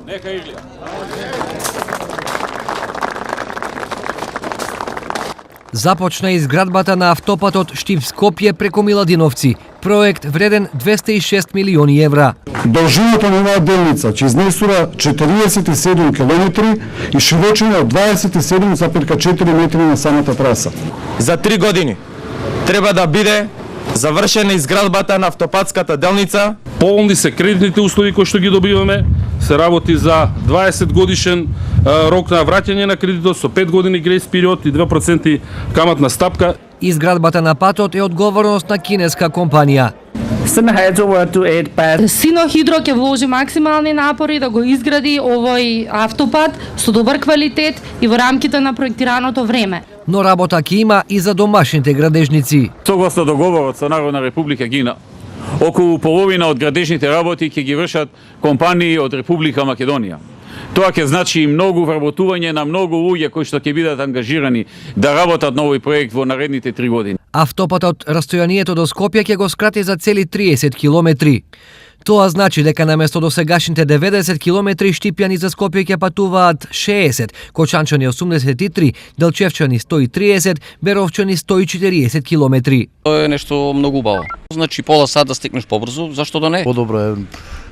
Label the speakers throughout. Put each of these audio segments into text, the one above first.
Speaker 1: Нека Иглија.
Speaker 2: Започна изградбата на автопатот Штип-Скопје преку Миладиновци, проект вреден 206 милиони евра.
Speaker 3: Должината на оваа делница ќе изнесува 47 километри и широчина од 27,4 метри на самата траса.
Speaker 4: За 3 години треба да биде завршена изградбата на автопатската делница.
Speaker 1: Полни се кредитните услови кои што ги добиваме, се работи за 20 годишен рок на враќање на кредитот со 5 години грејс период и 2% каматна стапка.
Speaker 2: Изградбата на патот е одговорност на кинеска компанија.
Speaker 5: Синохидро ќе вложи максимални напори да го изгради овој автопат со добар квалитет и во рамките на проектираното време.
Speaker 2: Но работа ќе има и за домашните градежници.
Speaker 6: Согласно договорот со Народна република Кина, околу половина од градежните работи ќе ги вршат компании од Република Македонија. Тоа ќе значи и многу вработување на многу луѓе кои што ќе бидат ангажирани да работат на овој проект во наредните 3 години.
Speaker 2: Автопатот растојанието до Скопје ќе го скрати за цели 30 километри. Тоа значи дека наместо досегашните 90 километри Штипјани за Скопје ќе патуваат 60, Кочанчани 83, Делчевчани 130, Беровчани 140 километри.
Speaker 7: Тоа е нешто многу убаво. Значи пола сат да стигнеш побрзо, зашто да не?
Speaker 8: Подобро е,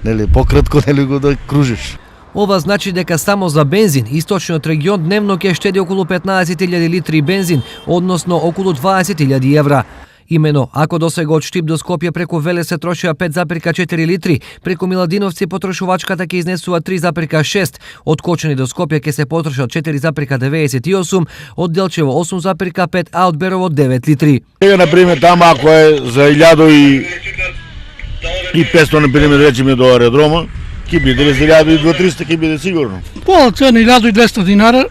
Speaker 8: нели, пократко нели го да кружиш.
Speaker 2: Ова значи дека само за бензин источниот регион дневно ќе штеди околу 15.000 литри бензин, односно околу 20.000 евра. Имено, ако досега од Штип до Скопје преку Веле се трошија 5,4 литри, преку Миладиновци потрошувачката ќе изнесува 3,6, од Кочани до Скопје ќе се потрошат 4,98, од Делчево 8,5, а од Берово 9 литри.
Speaker 8: Сега, например, тама ако е за 1.500, например, речеме до аеродрома, ќе биде за 1.200-300, ќе биде сигурно.
Speaker 9: Пола цена 1.200 динара,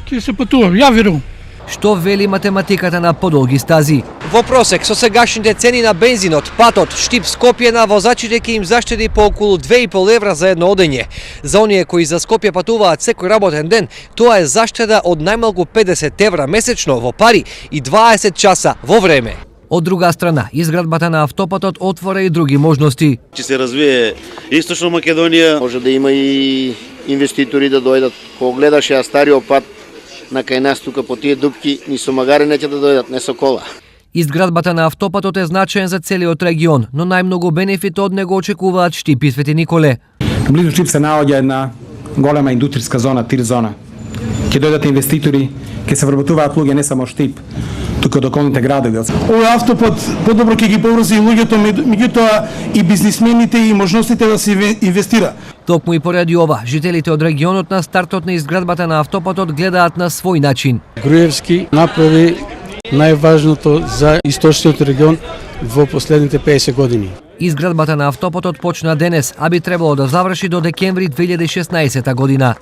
Speaker 9: ќе се патува, ја верувам.
Speaker 2: Што вели математиката на подолги стази?
Speaker 10: Во просек, со сегашните цени на бензинот, патот Штип-Скопје на возачите ќе им заштеди по околу 2,5 евра за едно одење. За оние кои за Скопје патуваат секој работен ден, тоа е заштеда од најмалку 50 евра месечно во пари и 20 часа во време.
Speaker 2: Од друга страна, изградбата на автопатот отвора и други можности.
Speaker 11: Ќе се развие Источна Македонија, може да има и инвеститори да дојдат. Кога гледаш ја стариот пат на кај нас тука по тие дупки, ни со магари неќе да дојдат, не со кола.
Speaker 2: Изградбата на автопатот е значаен за целиот регион, но најмногу бенефит од него очекуваат Штип и Свети Николе.
Speaker 12: Близу Штип се наоѓа една голема индустријска зона, тир зона. Ќе дојдат инвеститори, ќе се вработуваат луѓе не само Штип, тука од околните градови.
Speaker 13: Овој автопат подобро ќе ги поврзи и луѓето, меѓутоа и бизнисмените и можностите да се инвестира.
Speaker 2: Токму и поради ова, жителите од регионот на стартот на изградбата на автопатот гледаат на свој начин.
Speaker 14: Груевски направи најважното за источниот регион во последните 50 години.
Speaker 2: Изградбата на автопатот почна денес, а би требало да заврши до декември 2016 година.